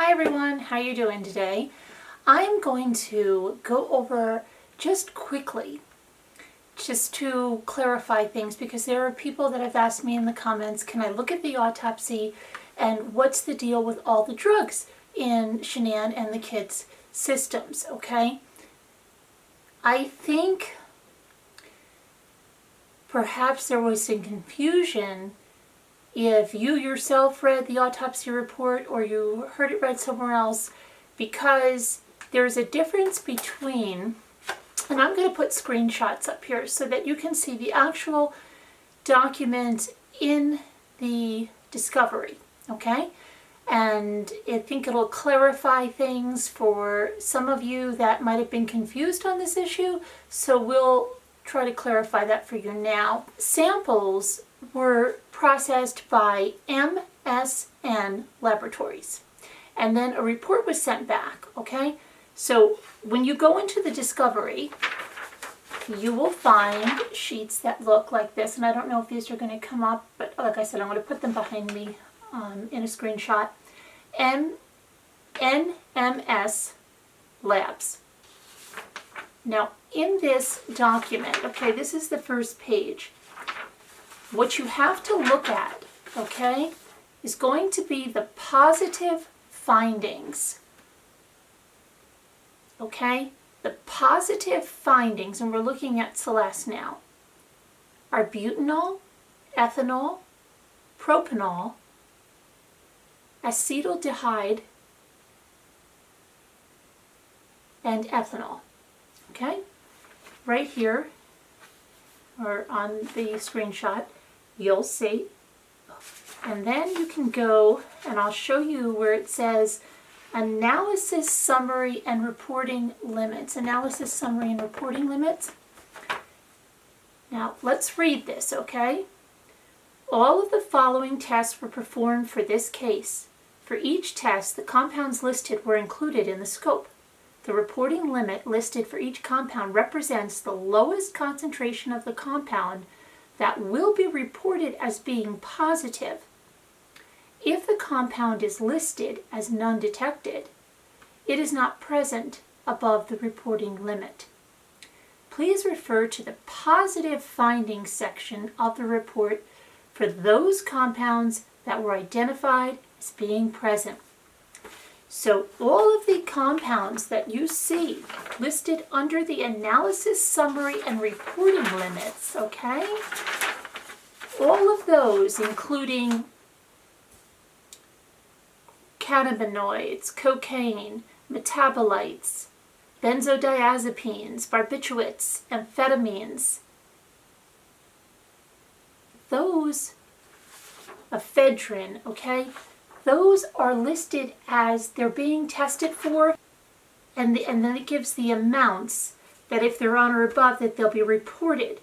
Hi everyone, how are you doing today? I'm going to go over just quickly, just to clarify things, because there are people that have asked me in the comments, can I look at the autopsy and what's the deal with all the drugs in Shanann and the kids' systems, okay? I think perhaps there was some confusion if you yourself read the autopsy report or you heard it read somewhere else, because there's a difference between, and I'm going to put screenshots up here so that you can see the actual document in the discovery, okay? And I think it'll clarify things for some of you that might have been confused on this issue, so we'll try to clarify that for you now. Samples were processed by MSN Laboratories, and then a report was sent back, okay? So when you go into the discovery, you will find sheets that look like this, and I don't know if these are going to come up, but like I said, I'm going to put them behind me in a screenshot. NMS Labs. Now, in this document, okay, this is the first page. What you have to look at, okay, is going to be the positive findings. Okay? The positive findings, and we're looking at Celeste now, are butanol, ethanol, propanol, acetaldehyde, and ethanol. Okay? Right here, or on the screenshot, you'll see. And then you can go, and I'll show you where it says Analysis Summary and Reporting Limits. Analysis Summary and Reporting Limits. Now, let's read this, okay? All of the following tests were performed for this case. For each test, the compounds listed were included in the scope. The reporting limit listed for each compound represents the lowest concentration of the compound that will be reported as being positive. If the compound is listed as none detected, it is not present above the reporting limit. Please refer to the positive findings section of the report for those compounds that were identified as being present. So all of the compounds that you see listed under the analysis summary and reporting limits, okay? All of those, including cannabinoids, cocaine, metabolites, benzodiazepines, barbiturates, amphetamines, those, ephedrine, okay? Those are listed as they're being tested for, and then it gives the amounts that if they're on or above that they'll be reported.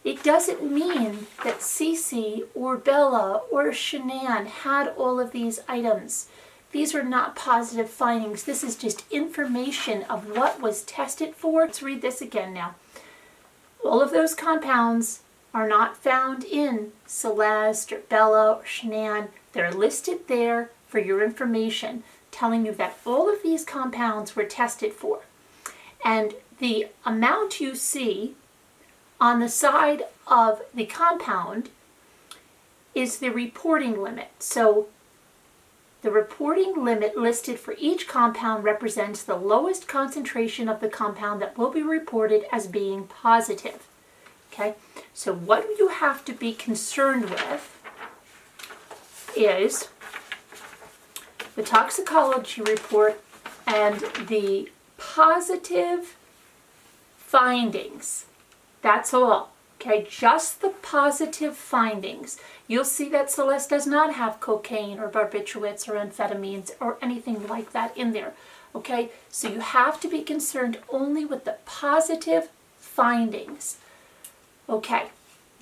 It doesn't mean that Cece or Bella or Shanann had all of these items. These are not positive findings. This is just information of what was tested for. Let's read this again now. All of those compounds are not found in Celeste or Bella or Shanann. They're listed there for your information, telling you that all of these compounds were tested for. And the amount you see on the side of the compound is the reporting limit. So the reporting limit listed for each compound represents the lowest concentration of the compound that will be reported as being positive. Okay, so what you have to be concerned with is the toxicology report and the positive findings. That's all. Okay, just the positive findings. You'll see that Celeste does not have cocaine or barbiturates or amphetamines or anything like that in there. Okay, so you have to be concerned only with the positive findings. Okay,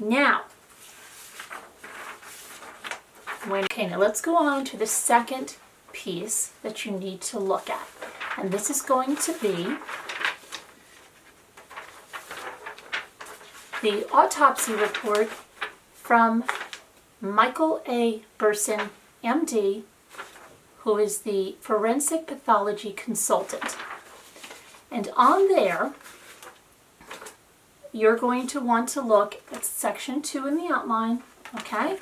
now, now let's go on to the second piece that you need to look at. And this is going to be the autopsy report from Michael A. Burson, MD, who is the forensic pathology consultant. And on there, you're going to want to look at section 2 in the outline, okay?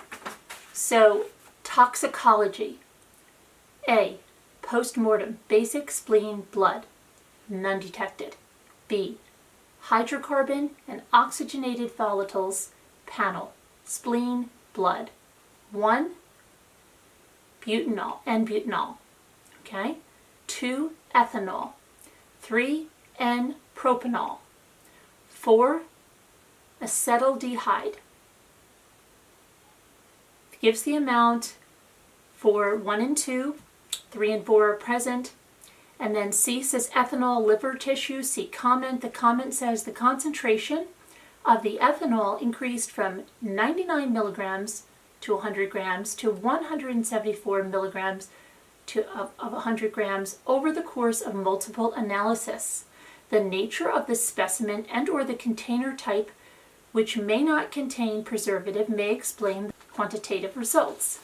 So, toxicology. A, post-mortem, basic spleen blood, none detected. B, hydrocarbon and oxygenated volatiles panel, spleen, blood. 1, butanol, N-butanol, okay? 2, ethanol. 3, N-propanol. 4, acetaldehyde. Gives the amount for 1 and 2, 3 and 4 are present. And then C says ethanol, liver tissue. See comment. The comment says the concentration of the ethanol increased from 99 milligrams to 100 grams to 174 milligrams of 100 grams over the course of multiple analysis. The nature of the specimen and or the container type, which may not contain preservative, may explain the quantitative results.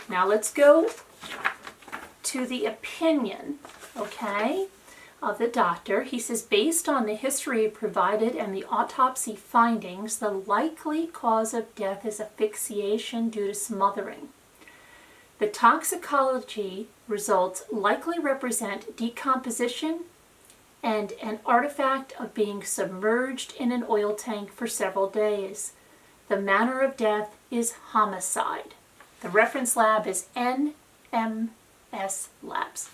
Now let's go to the opinion, okay, of the doctor. He says, based on the history provided and the autopsy findings, the likely cause of death is asphyxiation due to smothering. The toxicology results likely represent decomposition and an artifact of being submerged in an oil tank for several days. The manner of death is homicide. The reference lab is NMS Labs.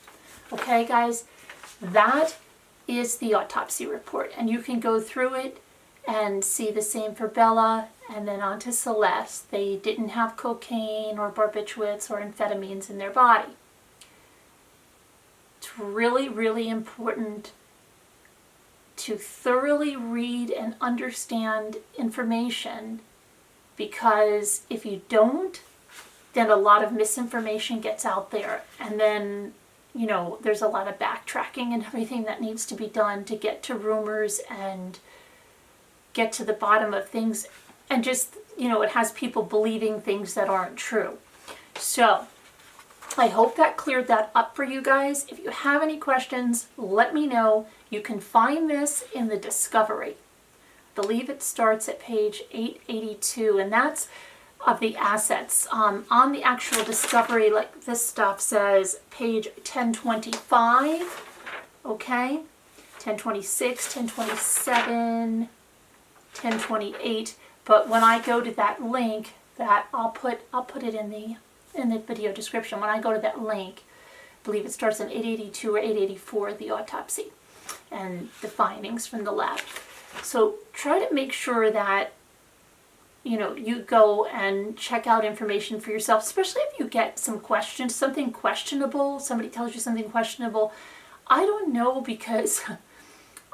Okay, guys, that is the autopsy report, and you can go through it and see the same for Bella, and then on to Celeste. They didn't have cocaine or barbiturates or amphetamines in their body. It's really, really important to thoroughly read and understand information, because if you don't, then a lot of misinformation gets out there, and then, you know, there's a lot of backtracking and everything that needs to be done to get to rumors and get to the bottom of things, and just, you know, it has people believing things that aren't true. So I hope that cleared that up for you guys. If you have any questions, let me know. You can find this in the Discovery. I believe it starts at page 882, and that's of the assets. On the actual Discovery, like this stuff says page 1025, okay? 1026, 1027, 1028, but when I go to that link, that I'll put it in the video description. When I go to that link, I believe it starts in 882 or 884, the autopsy and the findings from the lab. So try to make sure that, you know, you go and check out information for yourself, especially if you get some questions, something questionable, somebody tells you something questionable. I don't know, because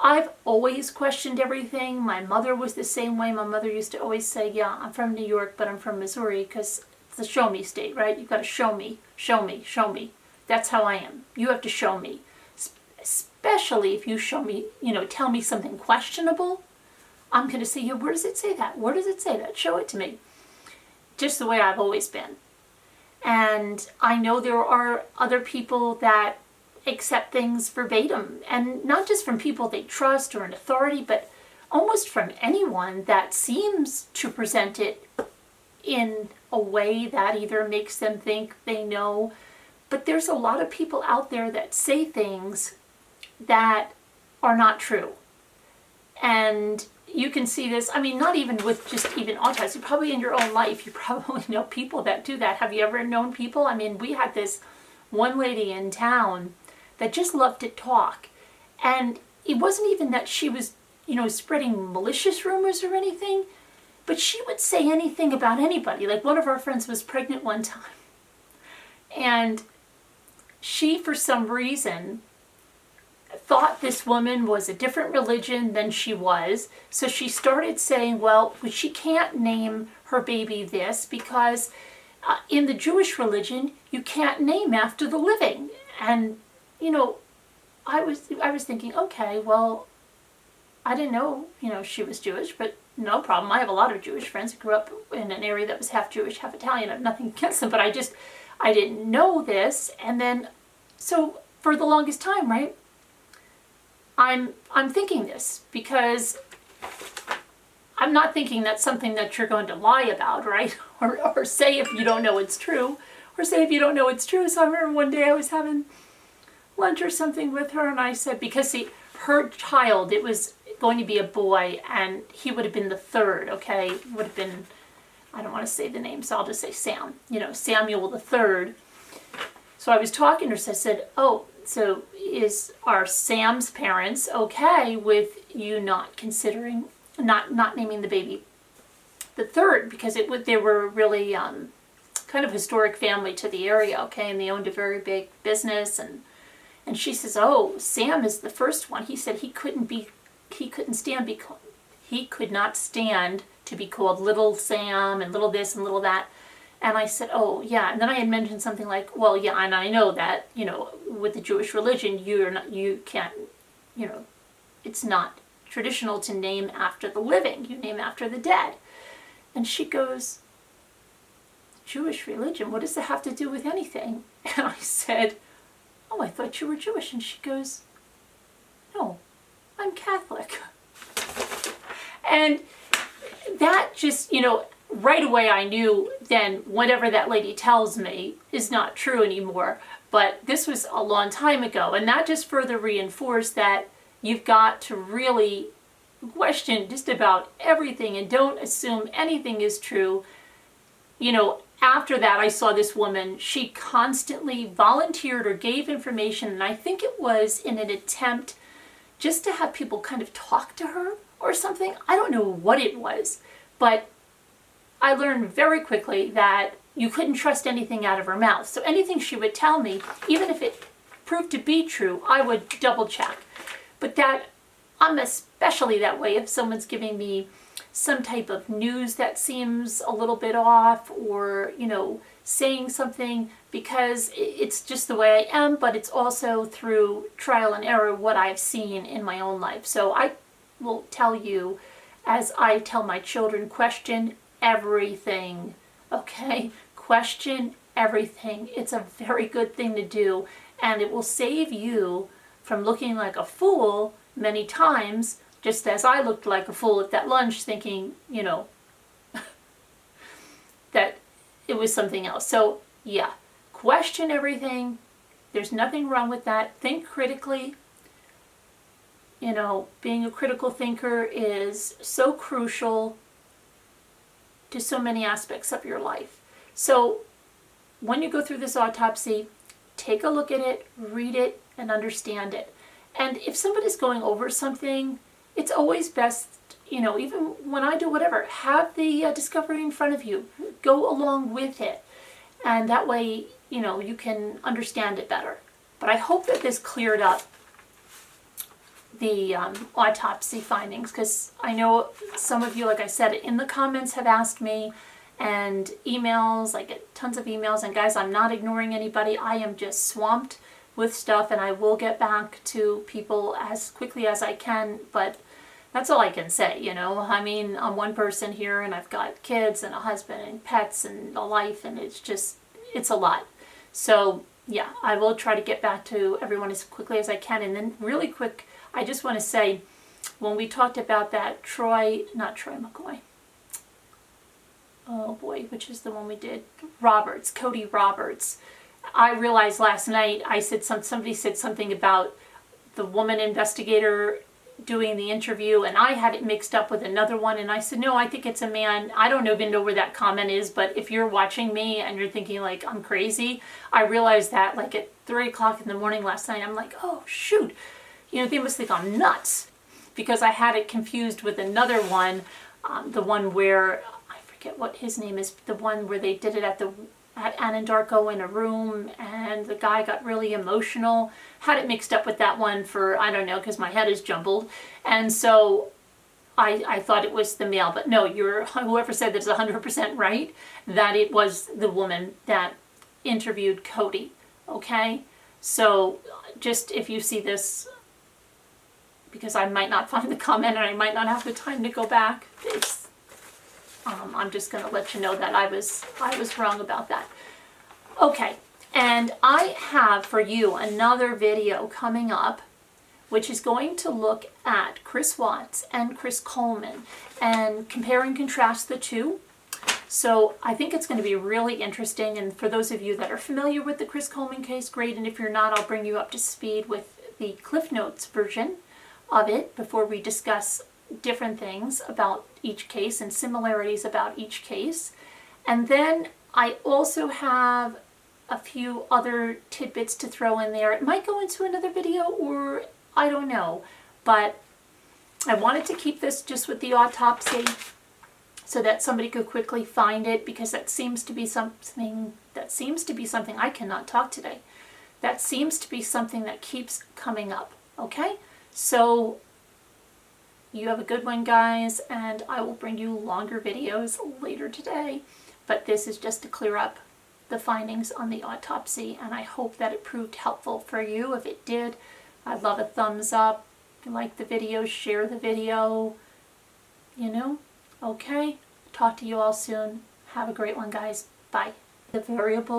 I've always questioned everything. My mother was the same way. My mother used to always say, yeah, I'm from New York, but I'm from Missouri, because it's a show me state, right? You've got to show me, show me, show me. That's how I am. You have to show me. Especially if you show me, you know, tell me something questionable, I'm going to say, yeah, where does it say that? Where does it say that? Show it to me. Just the way I've always been. And I know there are other people that accept things verbatim, and not just from people they trust or an authority, but almost from anyone that seems to present it in a way that either makes them think they know. But there's a lot of people out there that say things that are not true. And you can see this, I mean, not even with just even autopsy, probably in your own life, you probably know people that do that. Have you ever known people? I mean, we had this one lady in town that just loved to talk. And it wasn't even that she was, you know, spreading malicious rumors or anything, but she would say anything about anybody. Like, one of our friends was pregnant one time, and she, for some reason, thought this woman was a different religion than she was. So she started saying, well, she can't name her baby this because in the Jewish religion, you can't name after the living. And, you know, I was thinking, okay, well, I didn't know, she was Jewish, but no problem. I have a lot of Jewish friends who grew up in an area that was half Jewish, half Italian. I have nothing against them, but I didn't know this. And then, so for the longest time, right, I'm thinking this because I'm not thinking that's something that you're going to lie about, right? Or say if you don't know it's true, or say if you don't know it's true. So I remember one day I was having lunch or something with her, and I said, because see, her child, it was going to be a boy, and he would have been the third, okay? Would have been, I don't want to say the name, so I'll just say Sam, Samuel the third. So I was talking to her, so I said, oh, so are Sam's parents okay with you not considering, not naming the baby the third, because they were really kind of historic family to the area, okay, and they owned a very big business, and she says, oh, Sam is the first one. He said he could not stand to be called Little Sam and Little this and Little that. And I said, oh, yeah. And then I had mentioned something like, well, yeah, and I know that, with the Jewish religion, you can't, it's not traditional to name after the living. You name after the dead. And she goes, Jewish religion, what does that have to do with anything? And I said, oh, I thought you were Jewish. And she goes, no, I'm Catholic. And that just, right away I knew then whatever that lady tells me is not true anymore. But this was a long time ago. And that just further reinforced that you've got to really question just about everything and don't assume anything is true. After that, I saw this woman, she constantly volunteered or gave information, and I think it was in an attempt just to have people kind of talk to her or something. I don't know what it was, but I learned very quickly that you couldn't trust anything out of her mouth. So anything she would tell me, even if it proved to be true, I would double check. But that, I'm especially that way if someone's giving me some type of news that seems a little bit off, or, saying something, because it's just the way I am, but it's also through trial and error what I've seen in my own life. So I will tell you, as I tell my children, question everything, okay? Question everything. It's a very good thing to do, and it will save you from looking like a fool many times, just as I looked like a fool at that lunch thinking, that it was something else. So, yeah, question everything. There's nothing wrong with that. Think critically. Being a critical thinker is so crucial to so many aspects of your life. So, when you go through this autopsy, take a look at it, read it, and understand it. And if somebody's going over something, it's always best, even when I do whatever, have the discovery in front of you. Go along with it. And that way, you can understand it better. But I hope that this cleared up the autopsy findings, because I know some of you, like I said, in the comments have asked me, and emails, I get tons of emails, and guys, I'm not ignoring anybody. I am just swamped with stuff, and I will get back to people as quickly as I can, but that's all I can say, I mean, I'm one person here, and I've got kids and a husband and pets and a life, and it's a lot. So, yeah, I will try to get back to everyone as quickly as I can. And then really quick, I just want to say, when we talked about that Troy McCoy, oh boy, which is the one we did, Cody Roberts, I realized last night somebody said something about the woman investigator doing the interview, and I had it mixed up with another one, and I said, no, I think it's a man. I don't even know where that comment is, but if you're watching me and you're thinking like I'm crazy, I realized that like at 3 o'clock in the morning last night. I'm like, oh shoot, they must think I'm nuts, because I had it confused with another one, the one where, I forget what his name is, the one where they did it at Anandarko in a room, and the guy got really emotional. Had it mixed up with that one for, I don't know, because my head is jumbled. And so I thought it was the male, but no, whoever said that's 100% right, that it was the woman that interviewed Cody, okay? So just if you see this, because I might not find the comment and I might not have the time to go back. I'm just going to let you know that I was wrong about that. Okay, and I have for you another video coming up, which is going to look at Chris Watts and Chris Coleman and compare and contrast the two. So I think it's going to be really interesting, and for those of you that are familiar with the Chris Coleman case, great, and if you're not, I'll bring you up to speed with the Cliff Notes version of it before we discuss different things about each case and similarities about each case. And then I also have a few other tidbits to throw in there. It might go into another video, or I don't know, but I wanted to keep this just with the autopsy so that somebody could quickly find it, because that seems to be something I cannot talk today. That seems to be something that keeps coming up. Okay, so you have a good one, guys, and I will bring you longer videos later today. But this is just to clear up the findings on the autopsy, and I hope that it proved helpful for you. If it did, I'd love a thumbs up. If you like the video, share the video. You know? Okay? Talk to you all soon. Have a great one, guys. Bye. The variable